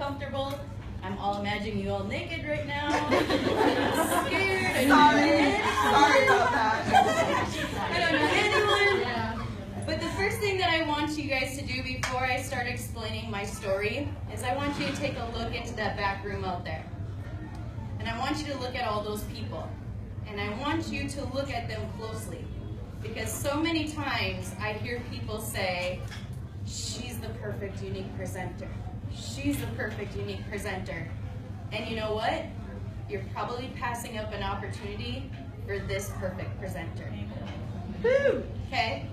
comfortable. I'm all imagining you all naked right now. I'm scared. Sorry about that. I don't know anyone. Yeah. But the first thing that I want you guys to do before I start explaining my story is I want you to take a look into that back room out there. And I want you to look at all those people. And I want you to look at them closely. Because so many times I hear people say, she's the perfect unique presenter. She's the perfect unique presenter. And you know what? You're probably passing up an opportunity for this perfect presenter. Woo! Okay?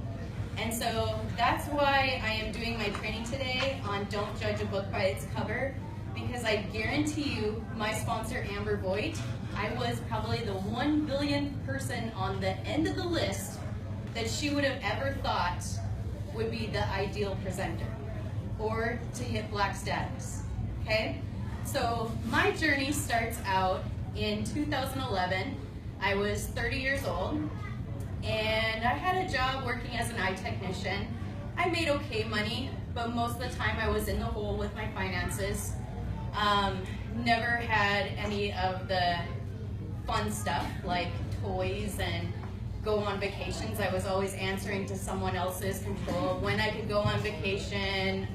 And so that's why I am doing my training today on Don't Judge a Book by Its Cover, because I guarantee you, my sponsor, Amber Voigt, I was probably the 1 billionth person on the end of the list that she would have ever thought would be the ideal presenter or to hit black status, okay? So my journey starts out in 2011. I was 30 years old, and I had a job working as an eye technician. I made okay money, but most of the time I was in the hole with my finances. Never had any of the fun stuff like toys and go on vacations. I was always answering to someone else's control when I could go on vacation,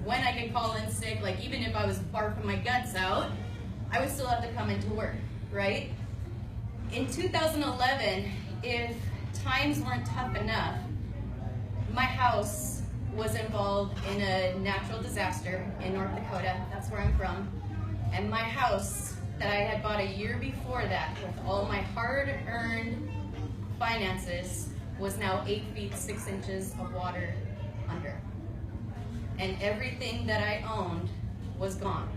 when I could call in sick. Like even if I was barfing my guts out, I would still have to come into work, right? In 2011, if times weren't tough enough, my house was involved in a natural disaster in North Dakota. That's where I'm from. And my house that I had bought a year before that with all my hard-earned finances was now 8 feet 6 inches of water under. And everything that I owned was gone.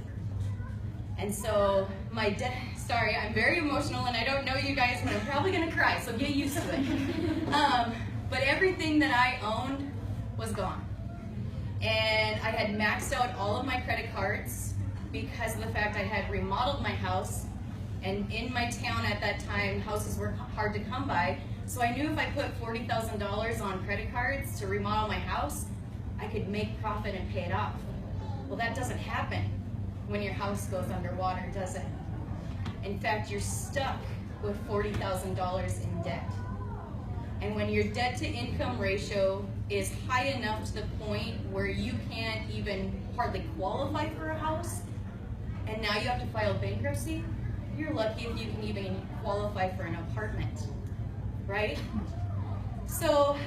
And so my sorry, I'm very emotional and I don't know you guys, but I'm probably gonna cry, so get used to it. But everything that I owned was gone. And I had maxed out all of my credit cards because of the fact I had remodeled my house. And in my town at that time, houses were hard to come by. So I knew if I put $40,000 on credit cards to remodel my house, I could make profit and pay it off. Well, that doesn't happen when your house goes underwater, does it? In fact, you're stuck with $40,000 in debt. And when your debt to income ratio is high enough to the point where you can't even hardly qualify for a house, and now you have to file bankruptcy, you're lucky if you can even qualify for an apartment, right? So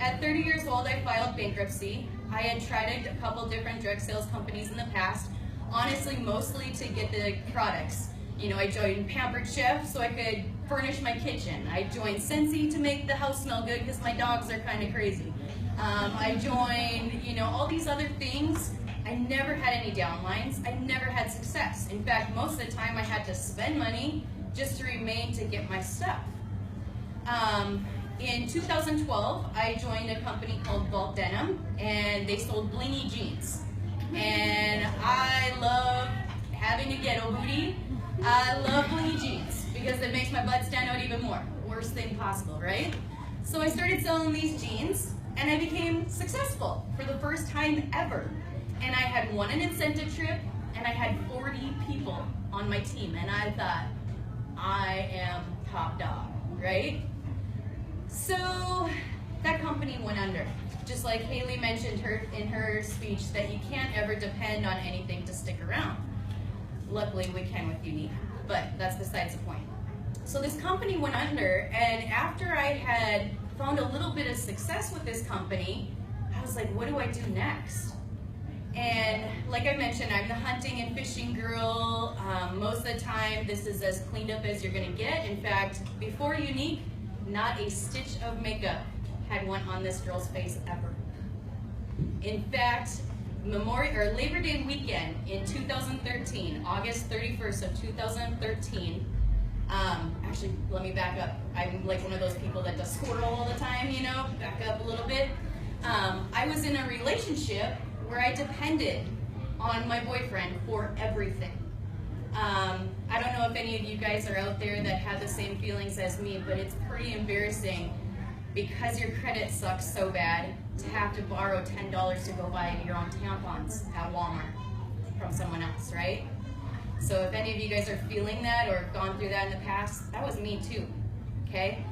at 30 years old, I filed bankruptcy. I had tried a couple different direct sales companies in the past, honestly, mostly to get the products. You know, I joined Pampered Chef so I could furnish my kitchen. I joined Scentsy to make the house smell good because my dogs are kind of crazy. I joined, you know, all these other things. I never had any downlines. I never had success. In fact, most of the time I had to spend money just to remain to get my stuff. In 2012, I joined a company called Vault Denim, and they sold blingy jeans. And I love having a ghetto booty. I love blingy jeans because it makes my butt stand out even more. Worst thing possible, right? So I started selling these jeans, and I became successful for the first time ever. And I had won an incentive trip, and I had 40 people on my team, and I thought, I am top dog, right? So that company went under. Just like Haley mentioned in her speech that you can't ever depend on anything to stick around. Luckily we can with younique, but that's besides the point. So this company went under, and after I had found a little bit of success with this company, I was like, what do I do next? And like I mentioned, I'm the hunting and fishing girl. Most of the time, this is as cleaned up as you're gonna get. In fact, before younique, not a stitch of makeup had went on this girl's face ever. In fact, Labor Day weekend in 2013, August 31st of 2013, actually, let me back up. I'm like one of those people that does squirrel all the time, you know, back up a little bit. I was in a relationship where I depended on my boyfriend for everything. I don't know if any of you guys are out there that have the same feelings as me, but it's pretty embarrassing because your credit sucks so bad to have to borrow $10 to go buy your own tampons at Walmart. from someone else, right? So if any of you guys are feeling that or gone through that in the past, that was me too, okay?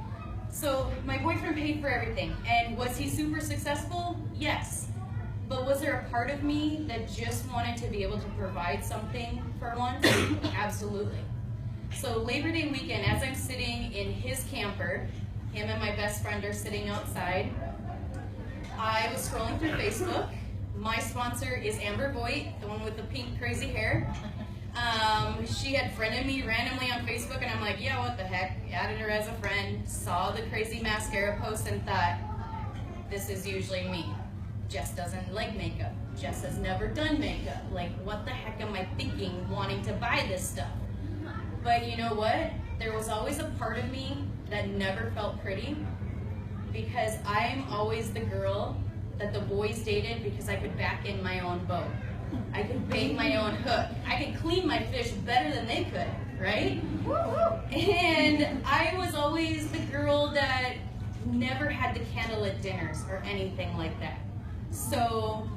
So my boyfriend paid for everything, and was he super successful? Yes. But was there a part of me that just wanted to be able to provide something for once? Absolutely. So Labor Day weekend, as I'm sitting in his camper, him and my best friend are sitting outside, I was scrolling through Facebook. My sponsor is Amber Voigt, the one with the pink crazy hair. She had friended me randomly on Facebook, and I'm like, yeah, what the heck? Added her as a friend, saw the crazy mascara post, and thought, this is usually me. Jess doesn't like makeup. Jess has never done makeup. Like, what the heck am I thinking wanting to buy this stuff? But you know what? There was always a part of me that never felt pretty, because I'm always the girl that the boys dated because I could back in my own boat. I could bait my own hook. I could clean my fish better than they could, right? And I was always the girl that never had the candlelit dinners or anything like that. So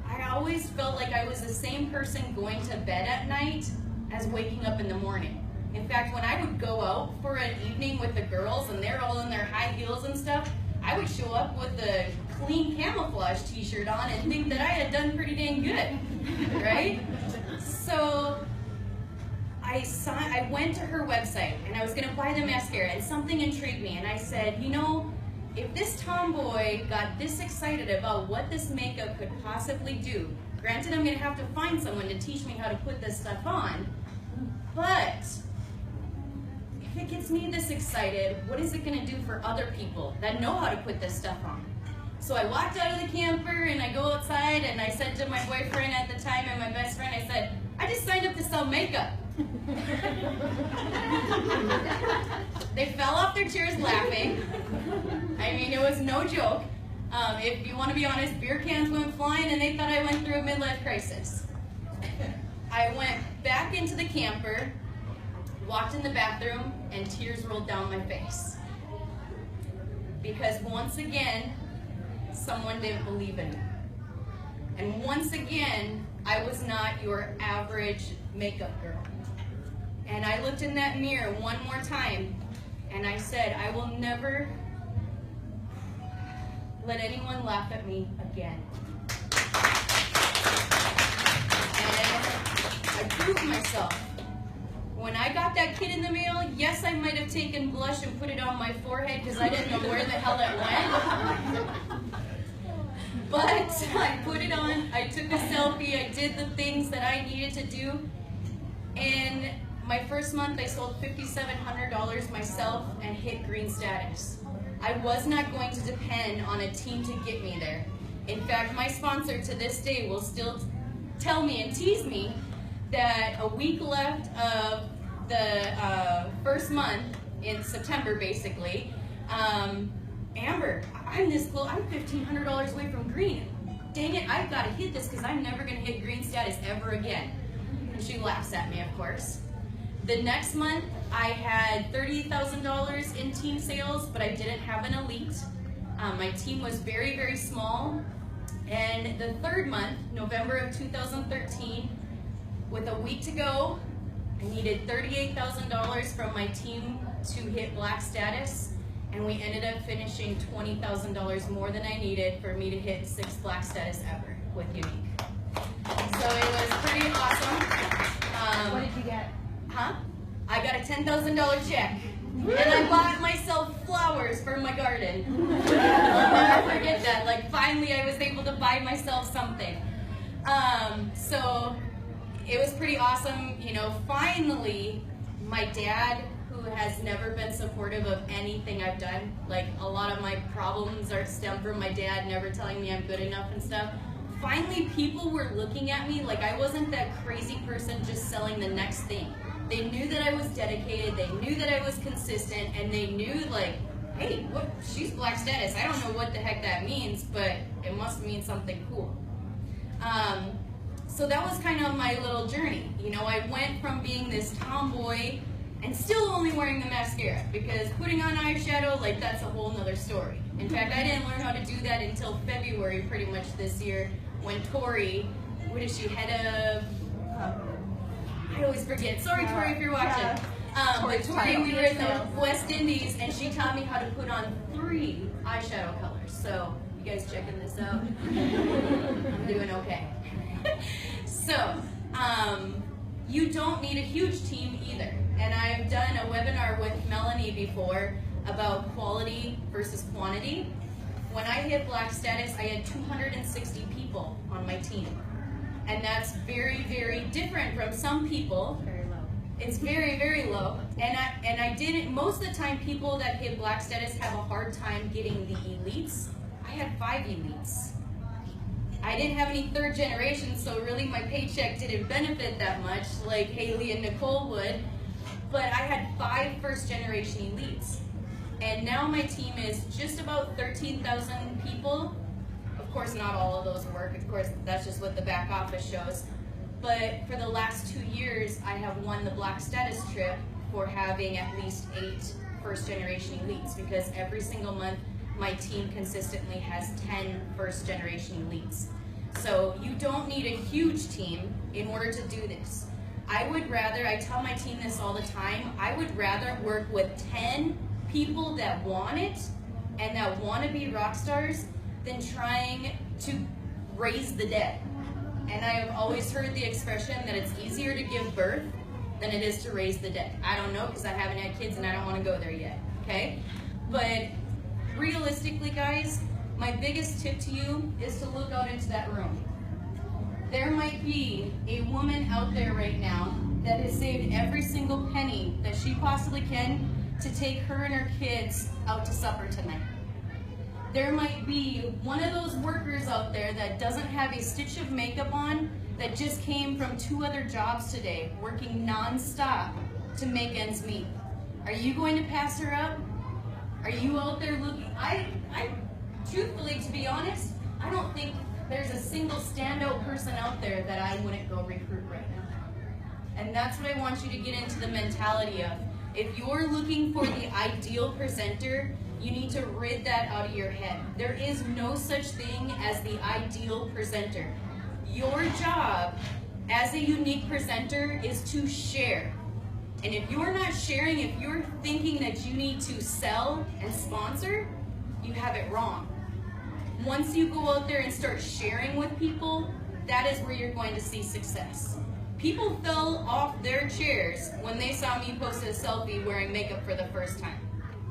I always felt like I was the same person going to bed at night as waking up in the morning. In fact, when I would go out for an evening with the girls and they're all in their high heels and stuff, I would show up with a clean camouflage t-shirt on and think that I had done pretty dang good, right? So I went to her website and I was gonna buy the mascara, and something intrigued me, and I said, you know, if this tomboy got this excited about what this makeup could possibly do, granted I'm gonna have to find someone to teach me how to put this stuff on, but if it gets me this excited, what is it gonna do for other people that know how to put this stuff on? So I walked out of the camper and I go outside and I said to my boyfriend at the time and my best friend, I said, I just signed up to sell makeup. They fell off their chairs laughing. I mean, it was no joke. If you want to be honest, beer cans went flying and they thought I went through a midlife crisis. I went back into the camper, walked in the bathroom, and tears rolled down my face. Because once again, someone didn't believe in me. And once again, I was not your average makeup girl. And I looked in that mirror one more time, and I said, I will never let anyone laugh at me again. And I proved myself. When I got that kit in the mail, yes, I might have taken blush and put it on my forehead because I didn't know where the hell it went. But I put it on, I took a selfie, I did the things that I needed to do, and my first month I sold $5,700 myself and hit green status. I was not going to depend on a team to get me there. In fact, my sponsor to this day will still tell me and tease me that a week left of the first month, in September basically, Amber, I'm this close, I'm $1,500 away from green. Dang it, I've got to hit this because I'm never going to hit green status ever again. And she laughs at me, of course. The next month, I had $30,000 in team sales, but I didn't have an elite. My team was very, very small. And the third month, November of 2013, with a week to go, I needed $38,000 from my team to hit black status, and we ended up finishing $20,000 more than I needed for me to hit 6 black status ever with younique. So it was pretty awesome. What did you get? I got a $10,000 check, and I bought myself flowers for my garden. I'll never forget that. Like, finally I was able to buy myself something. So it was pretty awesome. You know, finally, my dad, who has never been supportive of anything I've done, like a lot of my problems are stem from my dad never telling me I'm good enough and stuff. Finally, people were looking at me like I wasn't that crazy person just selling the next thing. They knew that I was dedicated, they knew that I was consistent, and they knew, like, hey, what, she's black status. I don't know what the heck that means, but it must mean something cool. So that was kind of my little journey. You know, I went from being this tomboy and still only wearing the mascara, because putting on eyeshadow, like, that's a whole nother story. In fact, I didn't learn how to do that until February pretty much this year, when Tori, what is she, head of always forget. Sorry, Tori, if you're watching. But Tori, we were in the West Indies, and she taught me how to put on 3 eyeshadow colors. So, you guys checking this out? I'm doing okay. So, you don't need a huge team either. And I've done a webinar with Melanie before about quality versus quantity. When I hit black status, I had 260 people on my team. And that's very, very different from some people. Very low. It's very, very low. And I didn't, most of the time people that hit black status have a hard time getting the elites. I had 5 elites. I didn't have any 3rd generation, so really my paycheck didn't benefit that much like Haley and Nicole would. But I had 5 first generation elites. And now my team is just about 13,000 people. Of course, not all of those work. Of course, that's just what the back office shows. But for the last 2 years, I have won the black status trip for having at least 8 first generation elites, because every single month my team consistently has 10 first generation elites. So you don't need a huge team in order to do this. I would rather, I tell my team this all the time, I would rather work with 10 people that want it and that want to be rock stars than trying to raise the dead. And I have always heard the expression that it's easier to give birth than it is to raise the dead. I don't know, because I haven't had kids and I don't want to go there yet, okay? But realistically, guys, my biggest tip to you is to look out into that room. There might be a woman out there right now that has saved every single penny that she possibly can to take her and her kids out to supper tonight. There might be one of those workers out there that doesn't have a stitch of makeup on, that just came from 2 other jobs today, working non-stop to make ends meet. Are you going to pass her up? Are you out there looking? I truthfully, to be honest, I don't think there's a single standout person out there that I wouldn't go recruit right now. And that's what I want you to get into the mentality of. If you're looking for the ideal presenter, you need to rid that out of your head. There is no such thing as the ideal presenter. Your job as a unique presenter is to share. And if you're not sharing, if you're thinking that you need to sell and sponsor, you have it wrong. Once you go out there and start sharing with people, that is where you're going to see success. People fell off their chairs when they saw me post a selfie wearing makeup for the first time.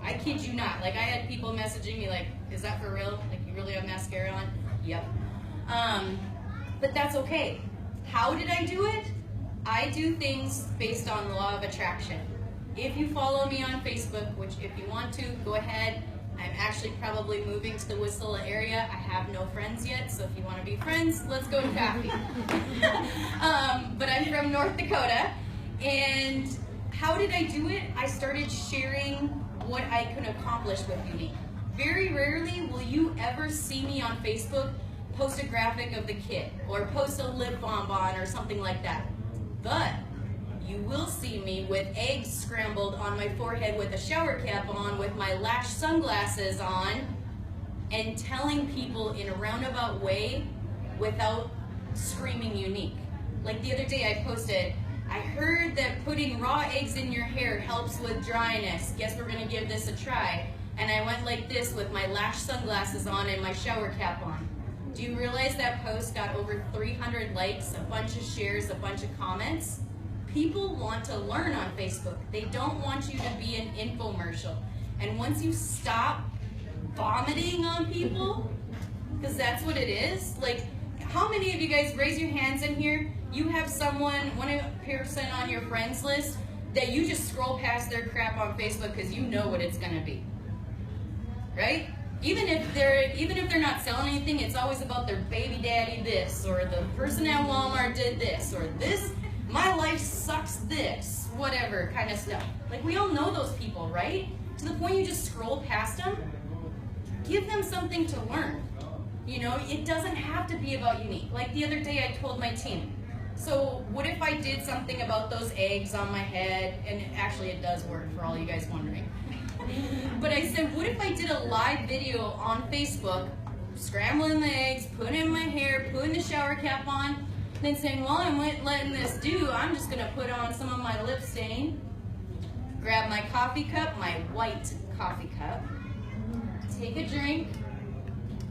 I kid you not. Like, I had people messaging me like, is that for real? Like, you really have mascara on? Yep. But that's okay. How did I do it? I do things based on the law of attraction. If you follow me on Facebook, which if you want to, go ahead. I'm actually probably moving to the Whistler area. I have no friends yet, so if you want to be friends, let's go to coffee. But I'm from North Dakota, and how did I do it? I started sharing what I could accomplish with Younique. Very rarely will you ever see me on Facebook post a graphic of the kit, or post a lip balm on, or something like that. But you will see me with eggs scrambled on my forehead with a shower cap on, with my lash sunglasses on, and telling people in a roundabout way without screaming Younique. Like the other day I posted, I heard that putting raw eggs in your hair helps with dryness. Guess we're gonna give this a try. And I went like this with my lash sunglasses on and my shower cap on. Do you realize that post got over 300 likes, a bunch of shares, a bunch of comments? People want to learn on Facebook. They don't want you to be an infomercial. And once you stop vomiting on people, because that's what it is, like, how many of you guys, raise your hands in here, you have someone, one person on your friends list that you just scroll past their crap on Facebook because you know what it's gonna be, right? Even if they're not selling anything, it's always about their baby daddy this, or the person at Walmart did this, or this, my life sucks this, whatever kind of stuff. Like, we all know those people, right? To the point you just scroll past them. Give them something to learn. You know, it doesn't have to be about Younique. Like the other day I told my team, so what if I did something about those eggs on my head, and actually it does work for all you guys wondering. But I said, what if I did a live video on Facebook, scrambling the eggs, putting in my hair, putting the shower cap on, then saying, while I'm letting this do, I'm just gonna put on some of my lip stain, grab my coffee cup, my white coffee cup, take a drink,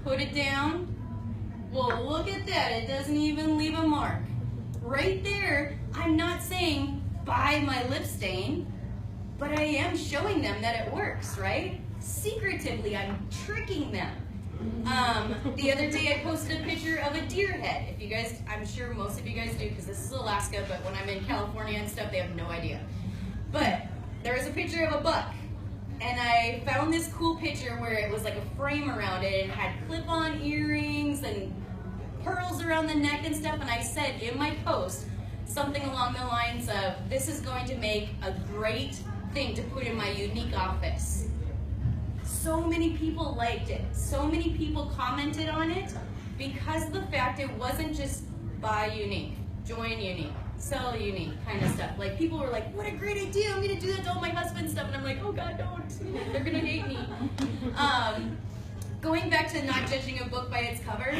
put it down. Well, look at that, it doesn't even leave a mark. Right there, I'm not saying buy my lip stain, but I am showing them that it works, right? Secretively, I'm tricking them. The other day I posted a picture of a deer head. If you guys, I'm sure most of you guys do because this is Alaska, but when I'm in California and stuff, they have no idea. But there was a picture of a buck, and I found this cool picture where it was like a frame around it and had clip-on earrings and pearls around the neck and stuff, and I said in my post something along the lines of, this is going to make a great thing to put in my younique office. So many people liked it. So many people commented on it because of the fact it wasn't just buy younique, join younique, sell younique kind of stuff. Like people were like, what a great idea, I'm gonna do that to all my husband's stuff. And I'm like, oh God, don't, they're gonna hate me. Going back to not judging a book by its cover,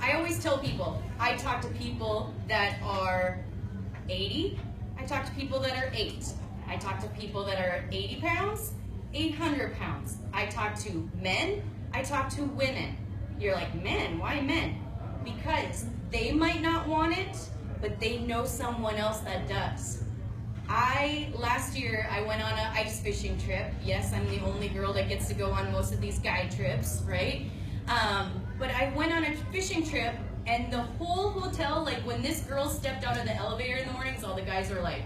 I always tell people, I talk to people that are 80, I talk to people that are 8, I talk to people that are 80 pounds, 800 pounds. I talk to men, I talk to women. You're like, men, why men? Because they might not want it, but they know someone else that does. Last year, I went on an ice fishing trip. Yes, I'm the only girl that gets to go on most of these guy trips, right? But I went on a fishing trip, and the whole hotel, like when this girl stepped out of the elevator in the mornings, all the guys are like,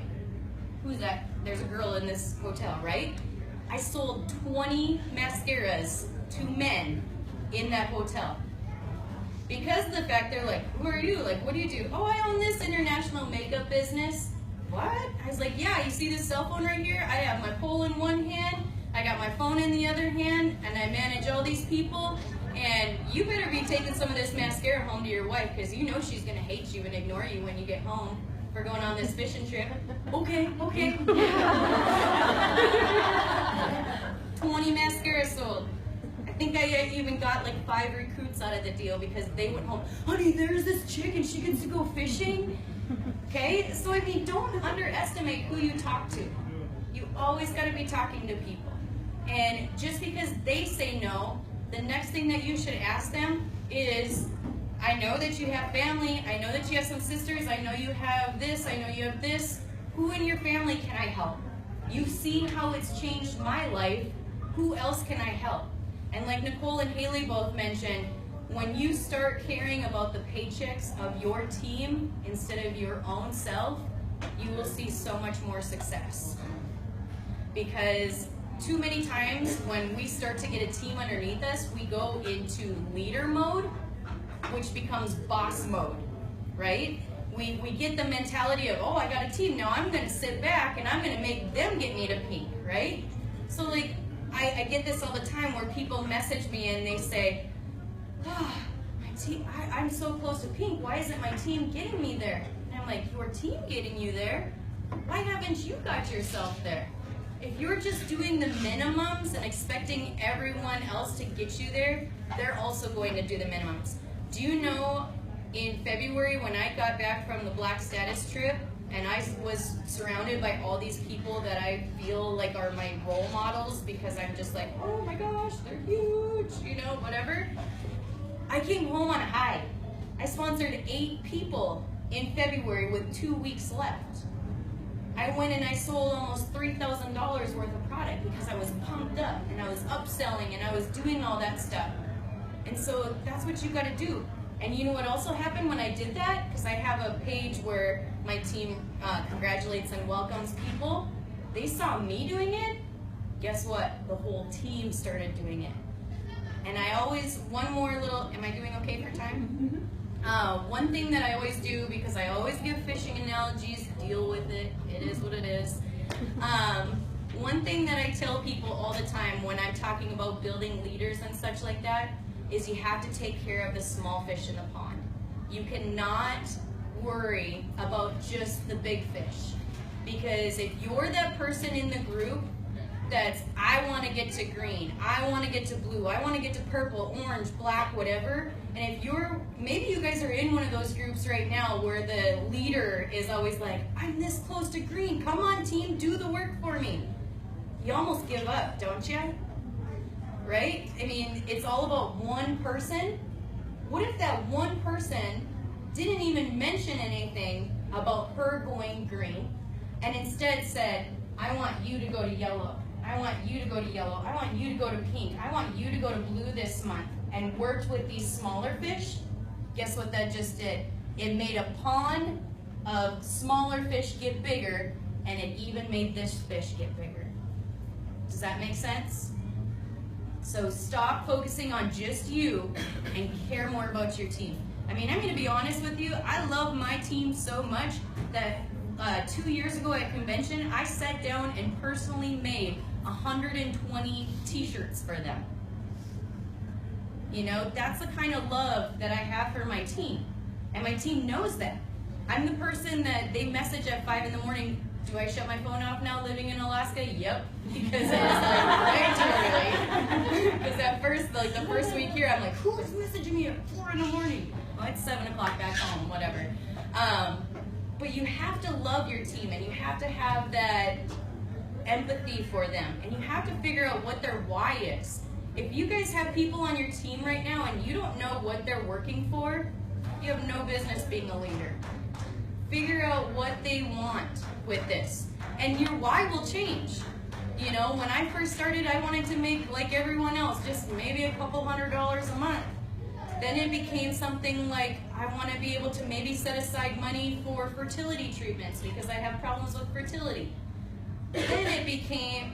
who's that? There's a girl in this hotel, right? I sold 20 mascaras to men in that hotel. Because of the fact they're like, who are you? Like, what do you do? Oh, I own this international makeup business. What? I was like, yeah, you see this cell phone right here? I have my pole in one hand, I got my phone in the other hand, and I manage all these people, and you better be taking some of this mascara home to your wife, because you know she's going to hate you and ignore you when you get home for going on this fishing trip. Okay, okay. 20 mascaras sold. I think I even got like 5 recruits out of the deal because they went home, honey, there's this chick and she gets to go fishing. Okay, so I mean, don't underestimate who you talk to. You always got to be talking to people. And just because they say no, the next thing that you should ask them is, I know that you have family, I know that you have some sisters, I know you have this, I know you have this. Who in your family can I help? You've seen how it's changed my life. Who else can I help? And like Nicole and Haley both mentioned, when you start caring about the paychecks of your team instead of your own self, you will see so much more success. Because too many times when we start to get a team underneath us, we go into leader mode, which becomes boss mode, right? We get the mentality of, oh, I got a team, now I'm gonna sit back and I'm gonna make them get me to pink, right? So like, I get this all the time where people message me and they say, oh, my team, I'm so close to pink, why isn't my team getting me there? And I'm like, your team getting you there? Why haven't you got yourself there? If you're just doing the minimums and expecting everyone else to get you there, they're also going to do the minimums. Do you know in February when I got back from the Black Status trip and I was surrounded by all these people that I feel like are my role models because I'm just like, oh my gosh, they're huge, you know, whatever. I came home on a high. I sponsored 8 people in February with 2 weeks left. I went and I sold almost $3,000 worth of product because I was pumped up and I was upselling and I was doing all that stuff. And so that's what you got to do. And you know what also happened when I did that? Because I have a page where my team congratulates and welcomes people. They saw me doing it. Guess what? The whole team started doing it. And I always, one more little, am I doing okay for time? One thing that I always do, because I always give fishing analogies, deal with it, it is what it is. One thing that I tell people all the time when I'm talking about building leaders and such like that, is you have to take care of the small fish in the pond. You cannot worry about just the big fish. Because if you're that person in the group that's, I want to get to green, I want to get to blue, I want to get to purple, orange, black, whatever. And if maybe you guys are in one of those groups right now where the leader is always like, I'm this close to green, come on team, do the work for me. You almost give up, don't you? Right? I mean, it's all about one person. What if that one person didn't even mention anything about her going green, and instead said, I want you to go to yellow, I want you to go to yellow, I want you to go to pink, I want you to go to blue this month, and worked with these smaller fish? Guess what that just did? It made a pond of smaller fish get bigger, and it even made this fish get bigger. Does that make sense? So stop focusing on just you and care more about your team. I mean, I'm going to be honest with you, I love my team so much that 2 years ago at convention, I sat down and personally made 120 t-shirts for them. You know, that's the kind of love that I have for my team. And my team knows that. I'm the person that they message at 5 in the morning, do I shut my phone off now living in Alaska? Yep. Because it's like way too early. Because at first, like the first week here, I'm like, who is messaging me at 4 in the morning? Well, it's 7 o'clock back home, whatever. But you have to love your team, and you have to have that empathy for them, and you have to figure out what their why is. If you guys have people on your team right now and you don't know what they're working for, you have no business being a leader. Figure out what they want with this, and your why will change. You know, when I first started, I wanted to make like everyone else, just maybe a couple $100s a month. Then it became something like, I want to be able to maybe set aside money for fertility treatments because I have problems with fertility. Then it became,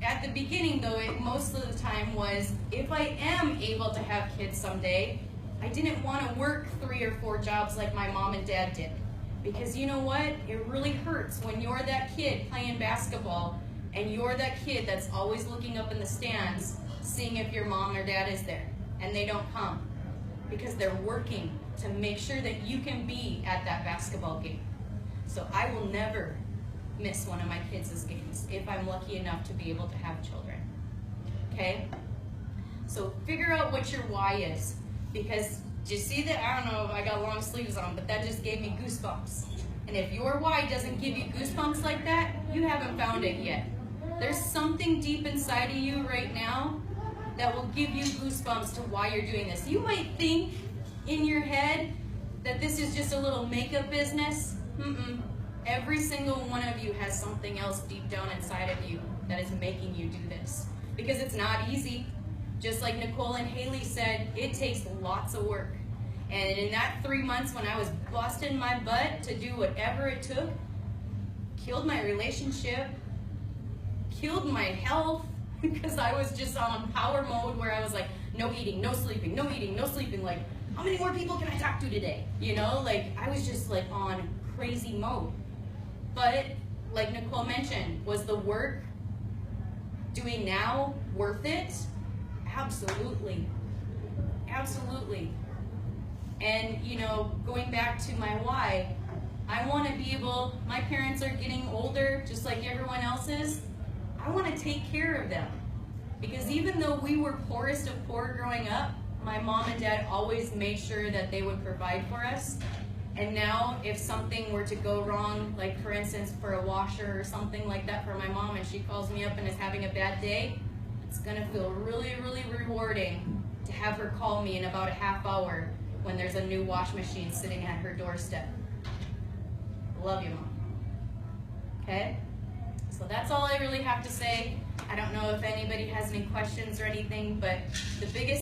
at the beginning though, most of the time was, if I am able to have kids someday, I didn't want to work 3 or 4 jobs like my mom and dad did. Because you know what? It really hurts when you're that kid playing basketball and you're that kid that's always looking up in the stands, seeing if your mom or dad is there, and they don't come. Because they're working to make sure that you can be at that basketball game. So I will never miss one of my kids' games if I'm lucky enough to be able to have children. Okay? So figure out what your why is. Because, do you see that? I don't know if I got long sleeves on, but that just gave me goosebumps. And if your why doesn't give you goosebumps like that, you haven't found it yet. There's something deep inside of you right now that will give you goosebumps to why you're doing this. You might think in your head that this is just a little makeup business. Every single one of you has something else deep down inside of you that is making you do this. Because it's not easy. Just like Nicole and Haley said, it takes lots of work. And in that 3 months when I was busting my butt to do whatever it took, killed my relationship, killed my health, because I was just on power mode where I was like, no eating, no sleeping, no eating, no sleeping. Like, how many more people can I talk to today? You know, like I was just like on crazy mode. But like Nicole mentioned, was the work doing now worth it? Absolutely. Absolutely. And you know, going back to my why, I want to be able, my parents are getting older just like everyone else is. I want to take care of them. Because even though we were poorest of poor growing up, my mom and dad always made sure that they would provide for us. And now if something were to go wrong, like for instance for a washer or something like that for my mom, and she calls me up and is having a bad day, it's going to feel really, really rewarding to have her call me in about a half hour when there's a new wash machine sitting at her doorstep. Love you, Mom. Okay? So that's all I really have to say. I don't know if anybody has any questions or anything, but the biggest